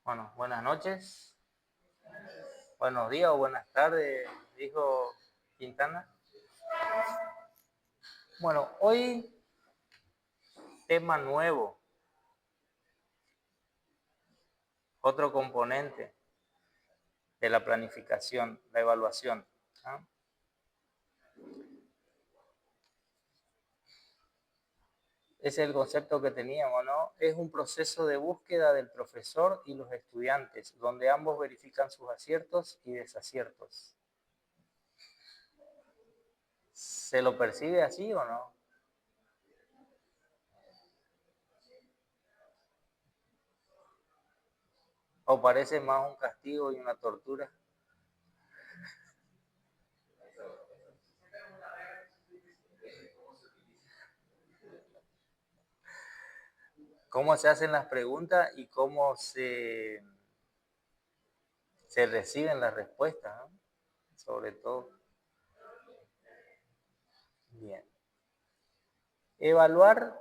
Bueno, buenas noches, buenos días o buenas tardes, dijo Quintana. Bueno, hoy tema nuevo, otro componente de la planificación, la evaluación. ¿No? Ese es el concepto que teníamos, ¿no? Es un proceso de búsqueda del profesor y los estudiantes, donde ambos verifican sus aciertos y desaciertos. ¿Se lo percibe así o no? ¿O parece más un castigo y una tortura? ¿Cómo se hacen las preguntas y cómo se reciben las respuestas, ¿no? Sobre todo. Bien. Evaluar,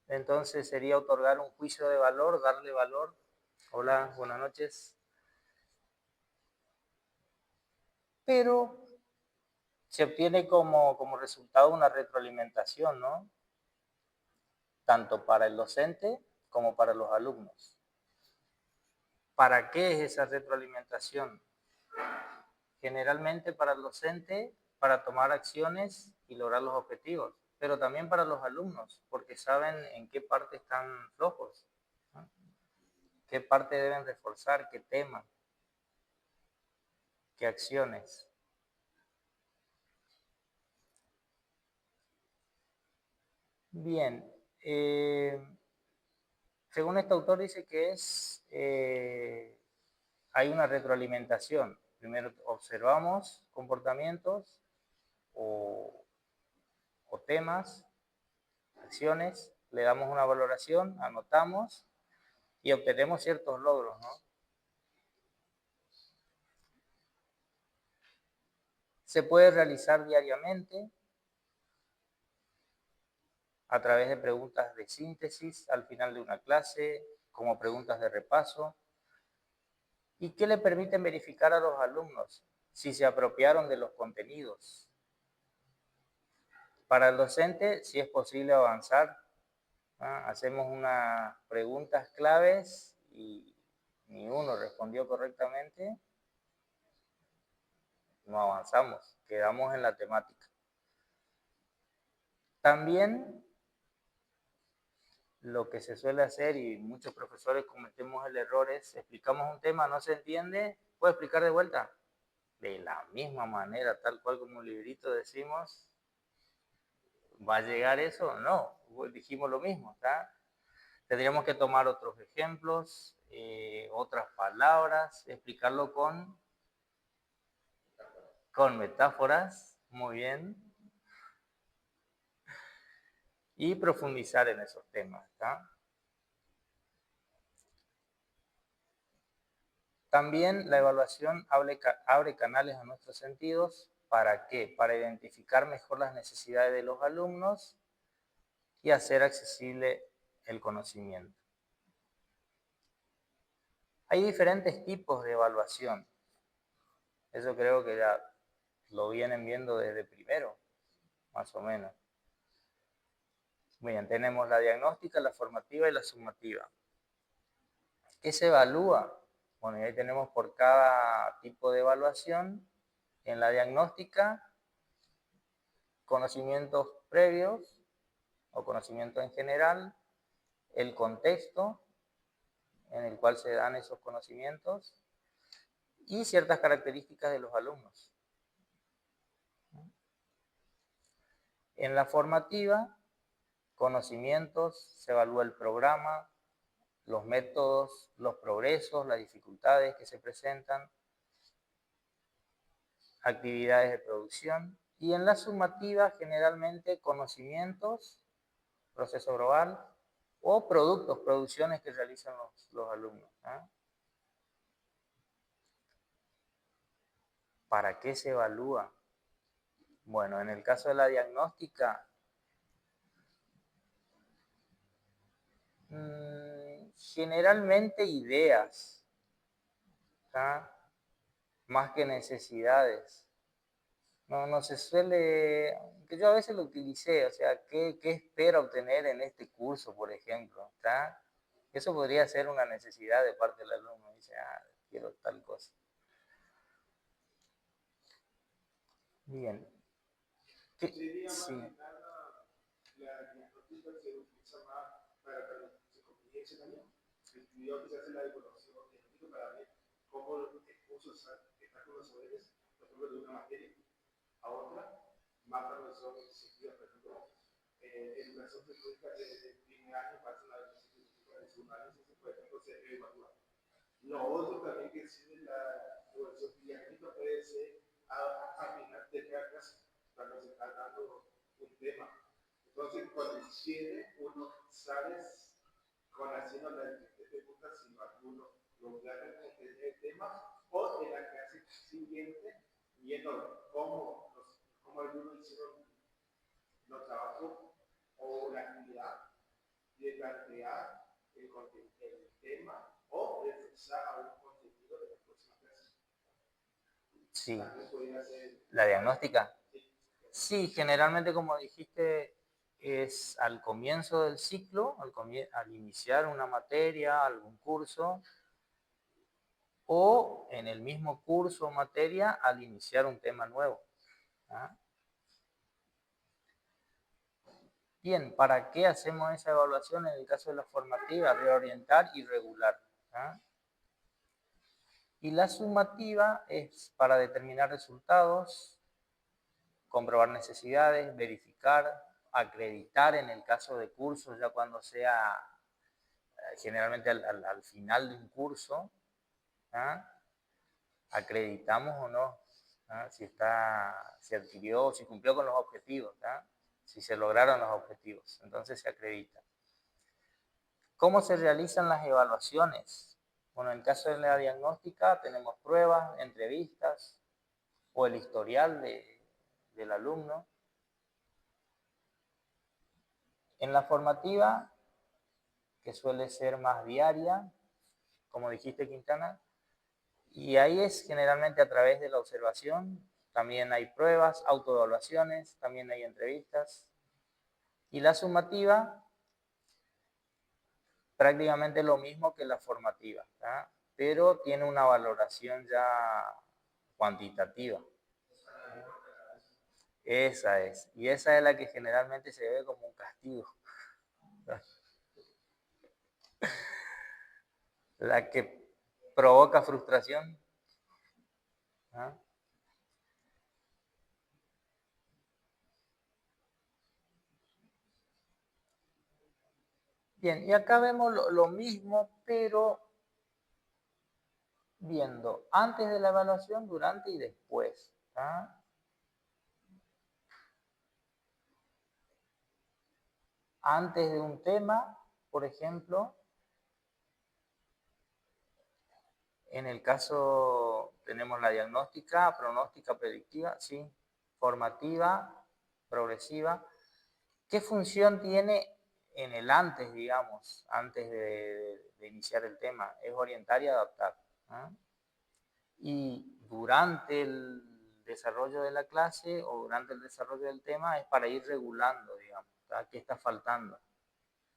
entonces, sería otorgar un juicio de valor, darle valor. Hola, buenas noches. Pero se obtiene como resultado una retroalimentación, ¿no? Tanto para el docente como para los alumnos. ¿Para qué es esa retroalimentación? Generalmente para el docente, para tomar acciones y lograr los objetivos, pero también para los alumnos, porque saben en qué parte están flojos, ¿no? Qué parte deben reforzar, qué tema, qué acciones. Bien, según este autor dice que hay una retroalimentación. Primero observamos comportamientos o, o temas, acciones, le damos una valoración, anotamos y obtenemos ciertos logros, ¿no? Se puede realizar diariamente a través de preguntas de síntesis al final de una clase, como preguntas de repaso, y que le permiten verificar a los alumnos si se apropiaron de los contenidos. Para el docente, si es posible avanzar, ¿no? Hacemos unas preguntas claves y ni uno respondió correctamente, no avanzamos, quedamos en la temática. También lo que se suele hacer, y muchos profesores cometemos el error, es explicamos un tema, no se entiende, ¿puedo explicar de vuelta? De la misma manera, tal cual como un librito decimos, ¿va a llegar eso? No, dijimos lo mismo, ¿está? Tendríamos que tomar otros ejemplos, otras palabras, explicarlo con metáforas, muy bien, y profundizar en esos temas, ¿está? También la evaluación abre canales a nuestros sentidos. ¿Para qué? Para identificar mejor las necesidades de los alumnos y hacer accesible el conocimiento. Hay diferentes tipos de evaluación. Eso creo que ya lo vienen viendo desde primero, más o menos. Bien, tenemos la diagnóstica, la formativa y la sumativa. ¿Qué se evalúa? Bueno, y ahí tenemos por cada tipo de evaluación. En la diagnóstica, conocimientos previos o conocimientos en general, el contexto en el cual se dan esos conocimientos y ciertas características de los alumnos. En la formativa, conocimientos, se evalúa el programa, los métodos, los progresos, las dificultades que se presentan, actividades de producción. Y en la sumativa, generalmente conocimientos, proceso global, o productos, producciones que realizan los alumnos, ¿eh? ¿Para qué se evalúa? Bueno, en el caso de la diagnóstica, generalmente ideas, ¿tá? Más que necesidades. No se suele, que yo a veces lo utilicé, o sea, ¿qué espera obtener en este curso, por ejemplo? ¿Tá? Eso podría ser una necesidad de parte del alumno, dice, quiero tal cosa. Bien. Sería más Sí, que nada la diagnóstica se utiliza más para se comience también. El estudiante se hace la evaluación diagnóstica para ver cómo el curso está con los saberes, por ejemplo, de una materia a otra, más para los sentidos, por ejemplo, educación científica de primer año pasa a la educación científica de segundo año, por ejemplo, se evalúa. Lo otro también que sirve la evaluación diagnóstica puede ser a final de cada clase, cuando se está dando un tema. Entonces, cuando tiene uno sabe con haciendo las diferentes preguntas si alguno lograron entender el tema o en la clase siguiente viendo cómo algunos hicieron los trabajos o la actividad de plantear el tema o reforzar algún contenido de la próxima clase. sí. También podría ser La diagnóstica. sí, Sí, generalmente como dijiste, es al comienzo del ciclo, al iniciar una materia, algún curso, o en el mismo curso o materia al iniciar un tema nuevo. ¿Ah? Bien, ¿para qué hacemos esa evaluación en el caso de la formativa? Reorientar y regular. ¿Ah? Y la sumativa es para determinar resultados, comprobar necesidades, verificar, acreditar en el caso de cursos, ya cuando sea generalmente al final de un curso, ¿ah? Acreditamos o no, ¿ah? Si adquirió, si cumplió con los objetivos, ¿ah? Si se lograron los objetivos, entonces se acredita. ¿Cómo se realizan las evaluaciones? Bueno, en el caso de la diagnóstica tenemos pruebas, entrevistas o el historial del alumno. En la formativa, que suele ser más diaria, como dijiste Quintana, y ahí es generalmente a través de la observación, también hay pruebas, autoevaluaciones, también hay entrevistas. Y la sumativa, prácticamente lo mismo que la formativa, ¿tá? Pero tiene una valoración ya cuantitativa. Esa es. Y esa es la que generalmente se ve como un castigo. La que provoca frustración. ¿Ah? Bien, y acá vemos lo mismo, pero viendo antes de la evaluación, durante y después. ¿Ah? Antes de un tema, por ejemplo, en el caso tenemos la diagnóstica, pronóstica, predictiva, sí, formativa, progresiva. ¿Qué función tiene en el antes, digamos, antes de iniciar el tema? Es orientar y adaptar. ¿Ah? Y durante el desarrollo de la clase o durante el desarrollo del tema es para ir regulando, digamos, ¿tá? ¿Qué está faltando?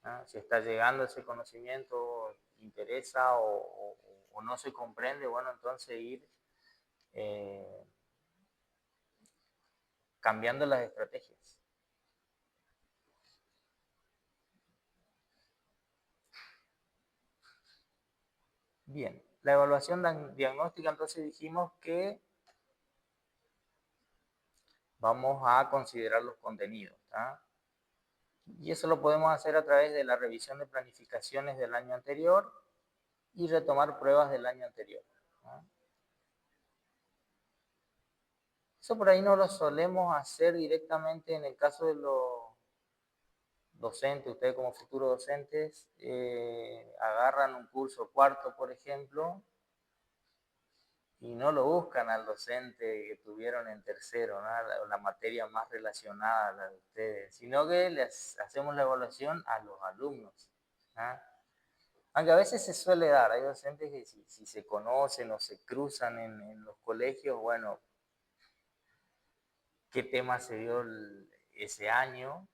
¿Ah? Si está llegando ese conocimiento, interesa o no se comprende, bueno, entonces ir eh, cambiando las estrategias. Bien, la evaluación diagnóstica, entonces dijimos que vamos a considerar los contenidos. ¿Tá? Y eso lo podemos hacer a través de la revisión de planificaciones del año anterior y retomar pruebas del año anterior. ¿Tá? Eso por ahí no lo solemos hacer directamente en el caso de los docentes, ustedes como futuros docentes, agarran un curso cuarto, por ejemplo, y no lo buscan al docente que tuvieron en tercero, ¿no? La materia más relacionada a la de ustedes, sino que les hacemos la evaluación a los alumnos. ¿No? Aunque a veces se suele dar, hay docentes que si se conocen o se cruzan en los colegios, bueno, qué tema se dio ese año,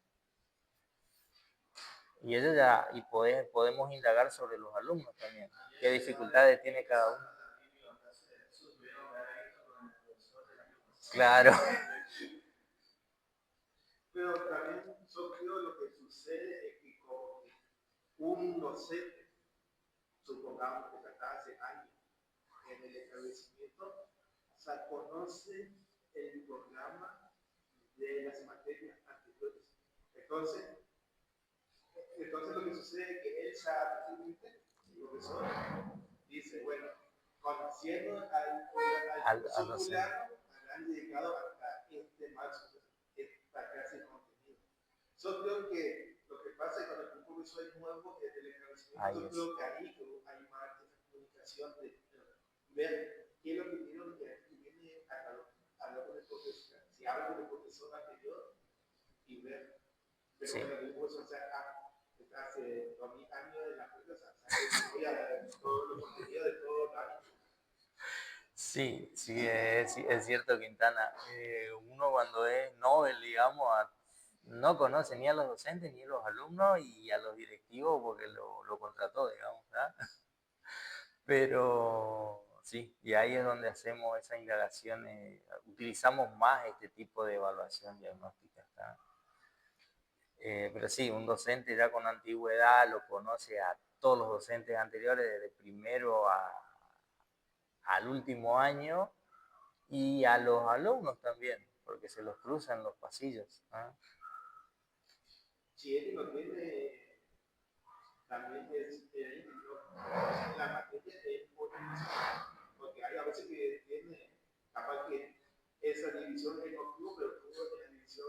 y ellos ya, y podemos indagar sobre los alumnos también, qué dificultades tiene cada uno. Claro, Pero también yo creo lo que sucede es que como que un docente, supongamos que está hace años en el establecimiento, o sea, conoce el programa de las materias anteriores. Entonces, entonces lo que sucede es que él sabe, el profesor dice, bueno, conociendo al profesor fulano, habrán llegado hasta este marzo, esta clase de contenido. Yo creo que lo que pasa es que cuando un profesor es nuevo en el establecimiento, yo creo que ahí hay más comunicación de ver qué es lo que vieron que viene a hablar con el profesor, si habla con el profesor anterior y ver, pero sí. Bueno, el profesor hace 2000 años de la cosa, voy a ver todos los contenidos de todos los años. Sí, sí, es cierto, Quintana. Uno cuando es novel, digamos, no conoce ni a los docentes ni a los alumnos y a los directivos porque lo contrató, digamos, ¿verdad? Pero sí, y ahí es donde hacemos esas indagaciones, utilizamos más este tipo de evaluación diagnóstica, ¿verdad? Pero sí, un docente ya con antigüedad lo conoce a todos los docentes anteriores, desde primero al último año, y a los alumnos también, porque se los cruzan los pasillos. ¿Ah? Si él lo tiene, también es la materia es porque hay a veces que tiene, capaz que esa división es no tuvo, pero tuvo la división,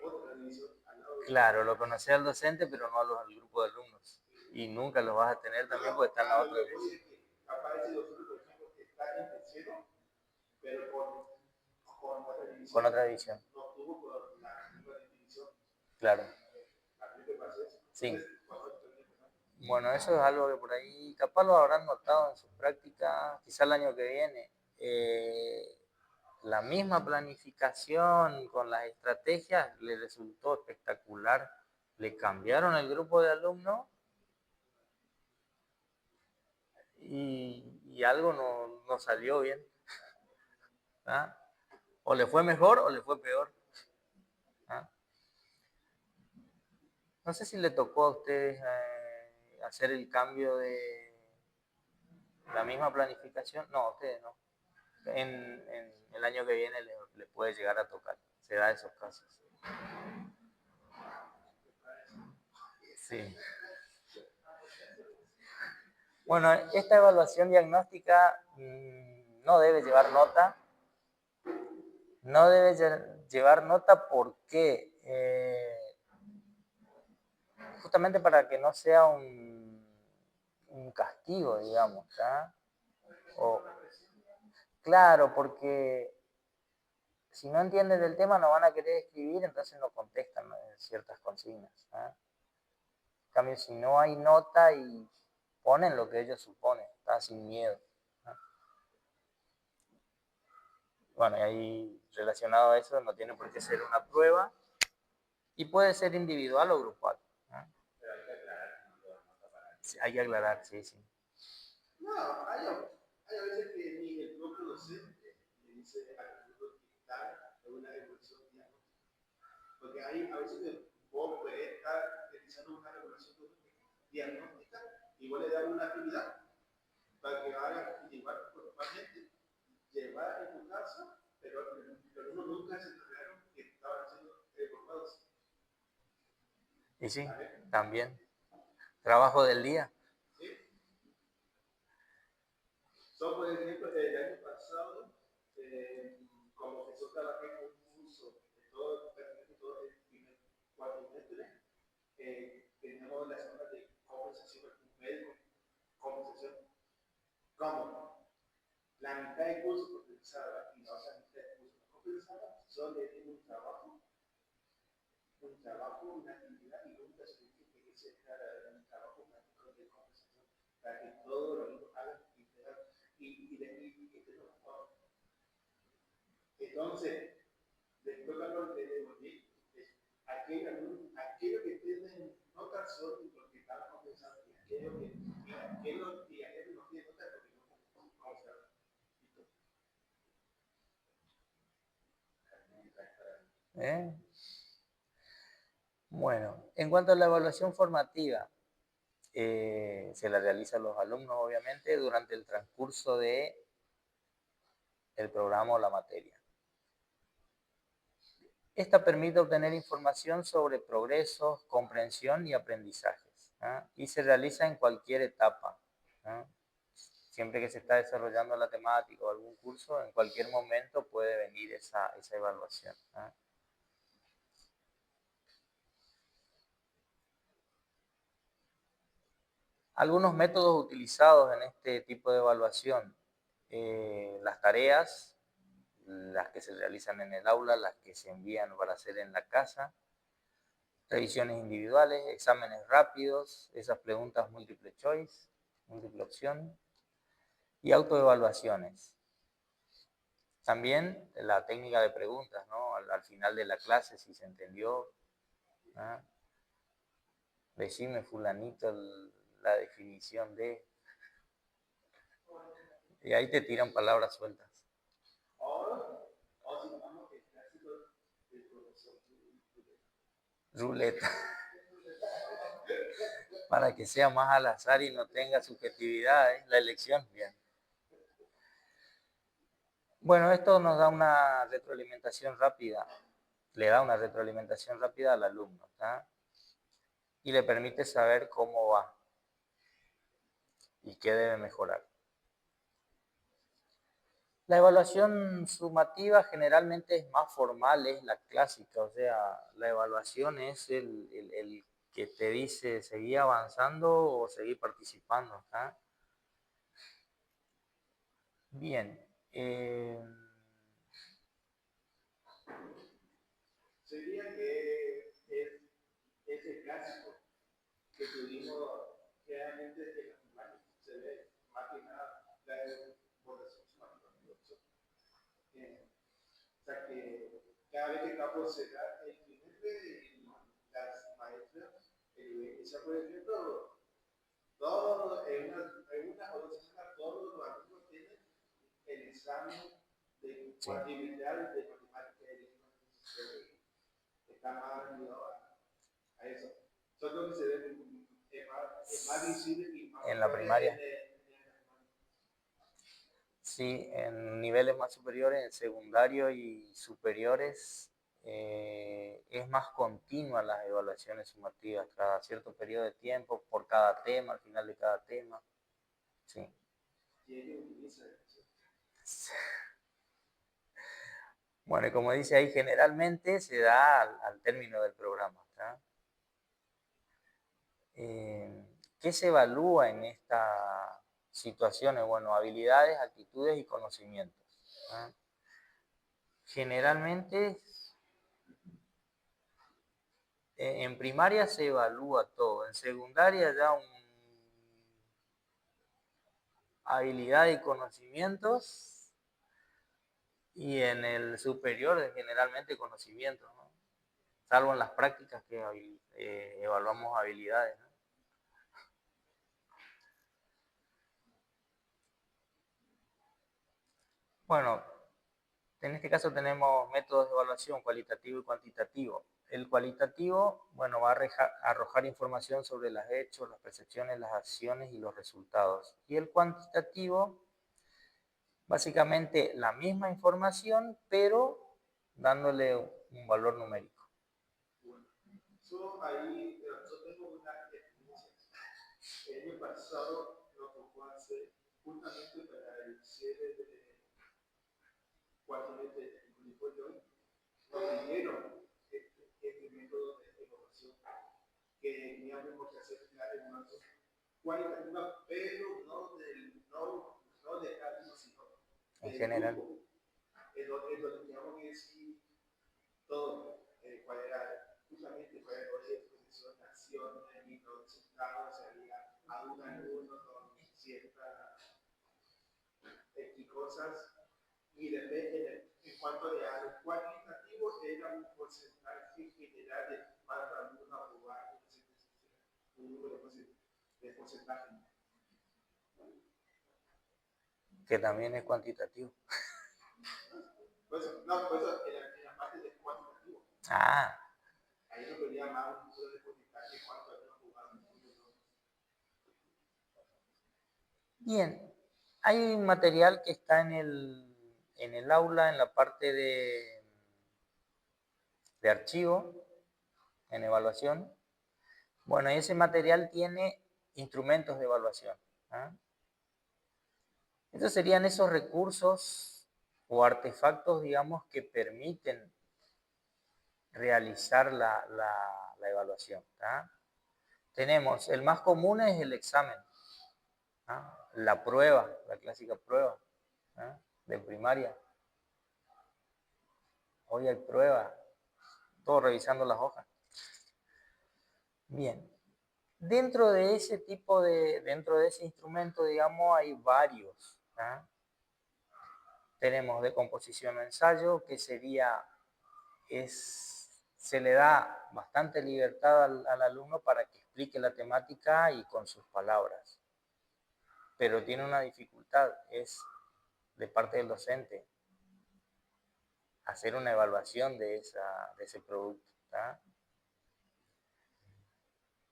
otra división al lado de. Claro, lo conocí al docente, pero no al grupo de alumnos. Y nunca los vas a tener también porque están en la otra división. Capaz ese docente, por ejemplo, que está en tercero, pero con otra división. Con otra división. No tuvo con la división. Claro. ¿Qué pasa eso? Sí. Bueno, eso es algo que por ahí capaz lo habrán notado en sus prácticas, quizá el año que viene. La misma planificación con las estrategias le resultó espectacular. Le cambiaron el grupo de alumnos y algo no salió bien. ¿Ah? O le fue mejor o le fue peor. ¿Ah? No sé si le tocó a ustedes hacer el cambio de la misma planificación. No, a ustedes no. En el año que viene le puede llegar a tocar. Se da esos casos. Sí. Bueno, esta evaluación diagnóstica no debe llevar nota. No debe llevar nota porque justamente para que no sea un castigo, digamos. ¿Ah? O, claro, porque si no entienden del tema no van a querer escribir, entonces no contestan ciertas consignas. ¿Ah? En cambio, si no hay nota y ponen lo que ellos suponen, está sin miedo. ¿Ah? Bueno, y ahí relacionado a eso no tiene por qué ser una prueba y puede ser individual o grupal. ¿Ah? Pero hay que aclarar. Sí, hay que aclarar, sí, sí. No, hay a veces que ni el propio docente le dice al alumno que está en una evolución diagnóstica. Porque hay a veces que vos podés estar realizando una evaluación diagnóstica y vos le das una actividad para que haga llevar normalmente, llevar en tu casa, pero uno nunca se enteraron que estaban siendo formados. Y sí, también. Trabajo del día. ¿Sí? Yo, por ejemplo, el año pasado, como profesor trabajé en un curso de todo el primer cuatrimestre, tenemos la zona de conversación con un médico, conversación. ¿Cómo? La mitad del curso compensada y la otra mitad del curso no compensada, yo le di un trabajo, una actividad y nunca se dice que ese era un trabajo práctico de conversación. Entonces, le toca lo que devolví, aquello que tienen notas son lo que estábamos pensando, y aquello que no tiene notas, porque no vamos a ¿Eh? Bueno, en cuanto a la evaluación formativa, se la realiza a los alumnos, obviamente, durante el transcurso de el programa o la materia. Esta permite obtener información sobre progresos, comprensión y aprendizajes, ¿ah? Y se realiza en cualquier etapa, ¿ah? Siempre que se está desarrollando la temática o algún curso, en cualquier momento puede venir esa evaluación, ¿ah? Algunos métodos utilizados en este tipo de evaluación, las tareas, las que se realizan en el aula, las que se envían para hacer en la casa, revisiones individuales, exámenes rápidos, esas preguntas múltiple choice, múltiple opción, y autoevaluaciones. También la técnica de preguntas, ¿no? Al final de la clase, si se entendió, ¿ah? Decime, fulanito, la definición de... Y ahí te tiran palabras sueltas. Ruleta. Para que sea más al azar y no tenga subjetividad, ¿eh? La elección. Bien. Bueno, esto nos da una retroalimentación rápida, le da una retroalimentación rápida al alumno, ¿tá? Y le permite saber cómo va y qué debe mejorar. La evaluación sumativa generalmente es más formal, es la clásica, o sea, la evaluación es el que te dice seguir avanzando o seguir participando, ¿tá? Bien. sería que es el clásico que tuvimos realmente en la primaria. Se ve más que nada la evaluación sumativa. O sea que cada vez que Capo se da el trimestre, las maestras inicia por ejemplo, todo en una o dos semanas, todos los alumnos tienen el examen de cuantificar de matemáticas está más ayudado a eso. Son lo que se ve más visible y más en la primaria. Sí, en niveles más superiores, en secundario y superiores, es más continua las evaluaciones sumativas, cada cierto periodo de tiempo, por cada tema, al final de cada tema. Sí. Bueno, y como dice ahí, generalmente se da al término del programa, ¿tá? ¿Qué se evalúa en estas situaciones? Bueno, habilidades, actitudes y conocimientos, ¿tá? Generalmente en primaria se evalúa todo, en secundaria ya habilidad y conocimientos, y en el superior generalmente conocimientos, ¿no? Salvo en las prácticas que evaluamos habilidades, ¿no? Bueno, en este caso tenemos métodos de evaluación cualitativo y cuantitativo. El cualitativo, bueno, va a arrojar información sobre los hechos, las percepciones, las acciones y los resultados. Y el cuantitativo, básicamente la misma información, pero dándole un valor numérico. Bueno, ahí yo tengo una experiencia. El año pasado lo tocó hacer justamente para el cierre de cuatrimestre técnico de hoy. Nos pidieron este método de evaluación que teníamos que hacer la evaluación cualitativa, pero no de cada uno, sino En del general. grupo. En donde teníamos que decir todo, cuál era justamente cuál era el exposición, la acción, los resultados, se había a un alumno con ciertas cosas, y después en cuanto a lo cuantitativo, era un porcentaje general de cuántos alumnos aprobaron un número de porcentaje. Que también es cuantitativo. Pues, no, pues en la parte de cuantitativo. Ah. Ahí lo quería más un número de porcentaje de cuántos alumnos aprobaron. Bien, hay un material que está en el aula, en la parte de archivo, en evaluación. Bueno, ese material tiene instrumentos de evaluación. ¿Ah? Estos serían esos recursos o artefactos, digamos, que permiten realizar la evaluación. ¿Ah? Tenemos, el más común es el examen, ¿ah? La prueba, la clásica prueba, ¿ah? De primaria. Hoy hay prueba, todo revisando las hojas. Bien, dentro de ese dentro de ese instrumento, digamos, hay varios. ¿Ah? Tenemos de composición o ensayo, que se le da bastante libertad al alumno para que explique la temática y con sus palabras. Pero tiene una dificultad, es de parte del docente hacer una evaluación de ese producto. ¿Tá?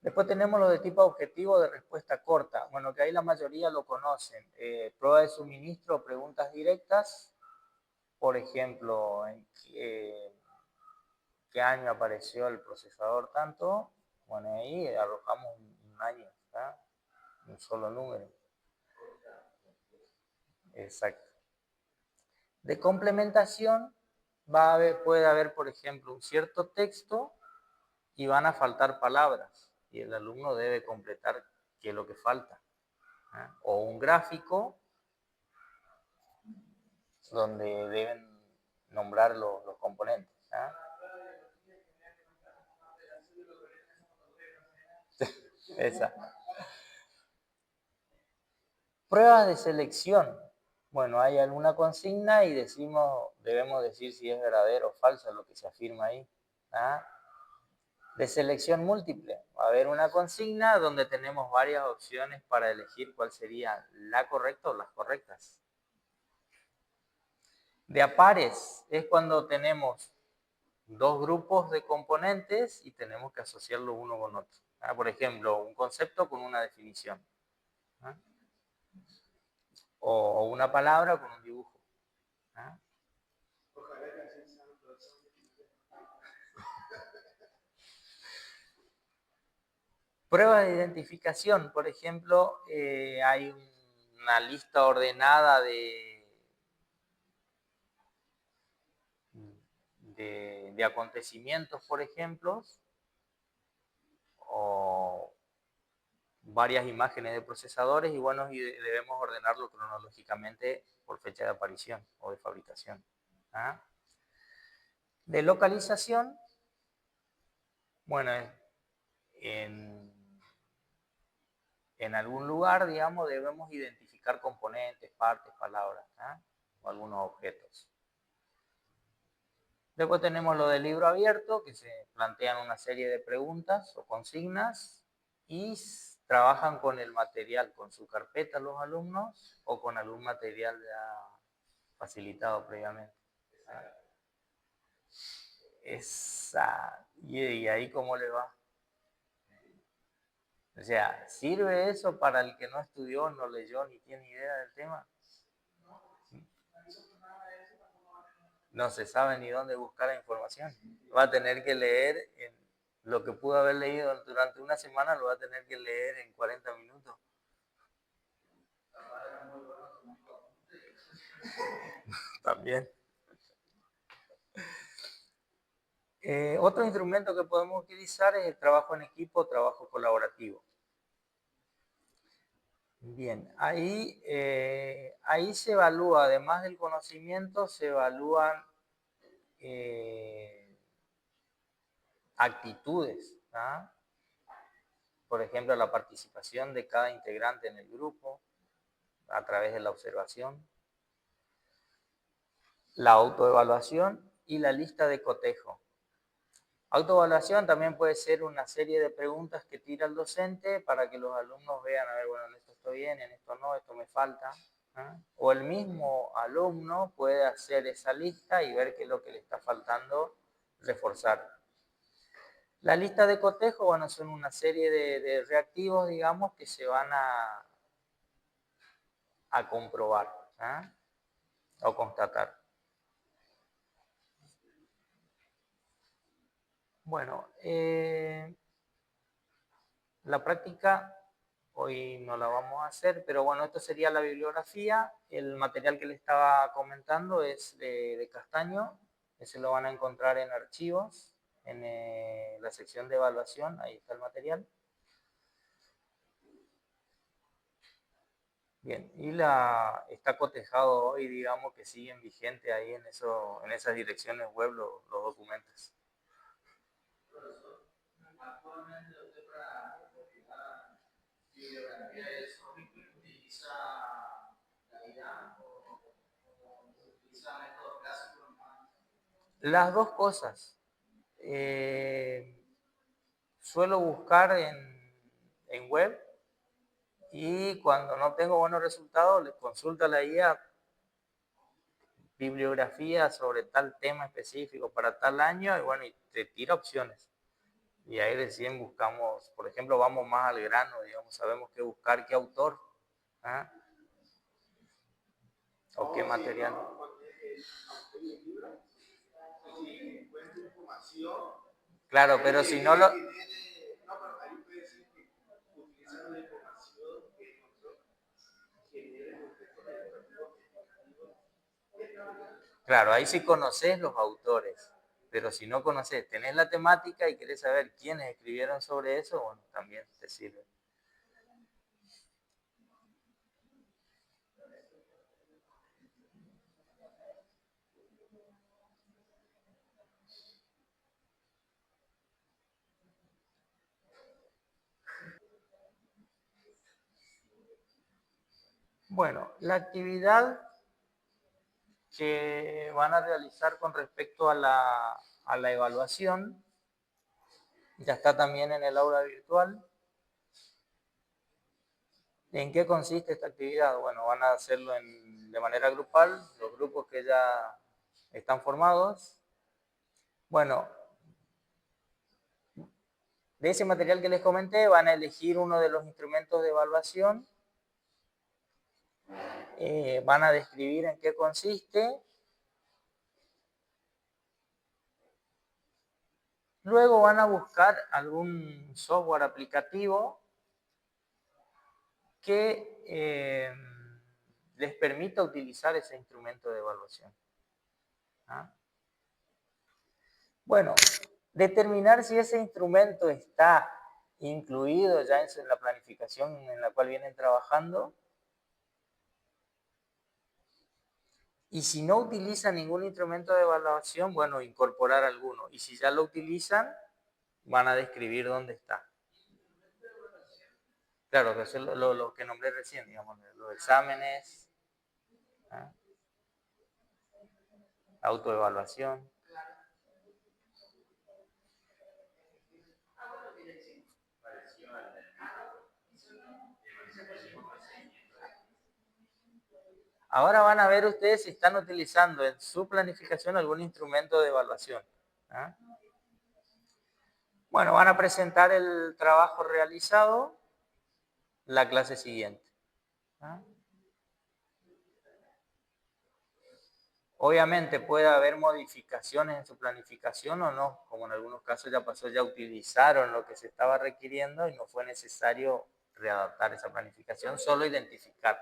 Después tenemos los de tipo objetivo de respuesta corta. Bueno, que ahí la mayoría lo conocen. Prueba de suministro, preguntas directas. Por ejemplo, ¿en qué año apareció el procesador tanto? Bueno, ahí arrojamos un año, ¿tá? Un solo número. Exacto. De complementación puede haber, por ejemplo, un cierto texto y van a faltar palabras y el alumno debe completar qué es lo que falta. ¿Ah? O un gráfico donde deben nombrar los componentes. ¿Ah? Esa. Pruebas de selección. Bueno, hay alguna consigna y debemos decir si es verdadero o falso lo que se afirma ahí. ¿Ah? De selección múltiple. Va a haber una consigna donde tenemos varias opciones para elegir cuál sería la correcta o las correctas. De a pares es cuando tenemos dos grupos de componentes y tenemos que asociarlo uno con otro. ¿Ah? Por ejemplo, un concepto con una definición. ¿Ah? O una palabra con un dibujo. ¿Ah? Pruebas de identificación, por ejemplo, hay una lista ordenada de acontecimientos, por ejemplo, o varias imágenes de procesadores y bueno, y debemos ordenarlo cronológicamente por fecha de aparición o de fabricación. ¿Ah? De localización, bueno, en algún lugar, digamos, debemos identificar componentes, partes, palabras, ¿ah? O algunos objetos. Después tenemos lo del libro abierto, que se plantean una serie de preguntas o consignas y trabajan con el material, con su carpeta los alumnos o con algún material ya facilitado previamente. ¿Y ahí cómo le va? O sea, ¿sirve eso para el que no estudió, no leyó ni tiene idea del tema? No se sabe ni dónde buscar la información. Va a tener que leer lo que pudo haber leído durante una semana, lo va a tener que leer en 40 minutos. También. Otro instrumento que podemos utilizar es el trabajo en equipo, trabajo colaborativo. Bien, ahí se evalúa, además del conocimiento, se evalúan actitudes, ¿ah? Por ejemplo, la participación de cada integrante en el grupo a través de la observación. la autoevaluación y la lista de cotejo. Autoevaluación también puede ser una serie de preguntas que tira el docente para que los alumnos vean, a ver, bueno, en esto estoy bien, en esto no, esto me falta. O el mismo alumno puede hacer esa lista y ver qué es lo que le está faltando reforzar. La lista de cotejo, bueno, son una serie de reactivos, digamos, que se van a comprobar o constatar. Bueno, la práctica hoy no la vamos a hacer, pero bueno, esto sería la bibliografía. El material que le estaba comentando es de Castaño, ese lo van a encontrar en archivos, en la sección de evaluación, ahí está el material. Bien, y está cotejado hoy, digamos, que siguen vigentes ahí en esas direcciones web los documentos. Actualmente usted para cotejar bibliografía de eso utiliza la IA o utiliza métodos clásicos. Las dos cosas. Suelo buscar en web y cuando no tengo buenos resultados le consulto a la IA bibliografía sobre tal tema específico para tal año y bueno, y te tira opciones. Y ahí recién buscamos, por ejemplo, vamos más al grano, digamos, sabemos qué buscar, qué autor, ¿ah? O qué material. Claro, pero si no lo... Claro, ahí sí conoces los autores, pero si no conoces, tenés la temática y querés saber quiénes escribieron sobre eso, bueno, también te sirve. Bueno, la actividad que van a realizar con respecto a la evaluación ya está también en el aula virtual. ¿En qué consiste esta actividad? Bueno, van a hacerlo de manera grupal, los grupos que ya están formados. Bueno, de ese material que les comenté van a elegir uno de los instrumentos de evaluación, van a describir en qué consiste, luego van a buscar algún software aplicativo que les permita utilizar ese instrumento de evaluación. Bueno, determinar si ese instrumento está incluido ya en la planificación en la cual vienen trabajando. Y si no utilizan ningún instrumento de evaluación, bueno, incorporar alguno. Y si ya lo utilizan, van a describir dónde está. Claro, que eso es lo que nombré recién, digamos, los exámenes, autoevaluación. Ahora van a ver ustedes si están utilizando en su planificación algún instrumento de evaluación. Bueno, van a presentar el trabajo realizado la clase siguiente. Obviamente puede haber modificaciones en su planificación o no, como en algunos casos ya pasó, ya utilizaron lo que se estaba requiriendo y no fue necesario readaptar esa planificación, solo identificar.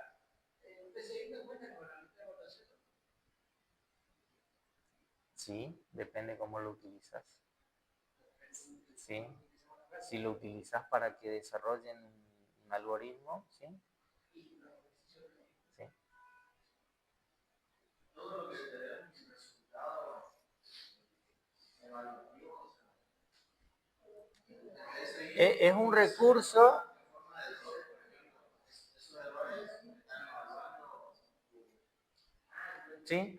Sí, depende cómo lo utilizas. Sí, si lo utilizas para que desarrollen un algoritmo, ¿sí? Sí. Todo lo que te dé un resultado evaluativo. Es un recurso. ¿Sí?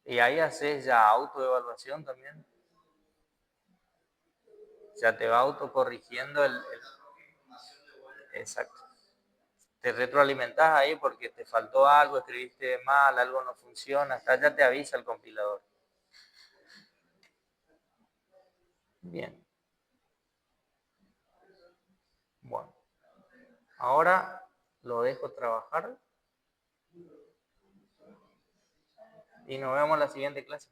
Y ahí haces ya autoevaluación también. Ya te va autocorrigiendo exacto. Te retroalimentas ahí porque te faltó algo, escribiste mal, algo no funciona, hasta ya te avisa el compilador. Bien. Bueno. Ahora lo dejo trabajar y nos vemos en la siguiente clase.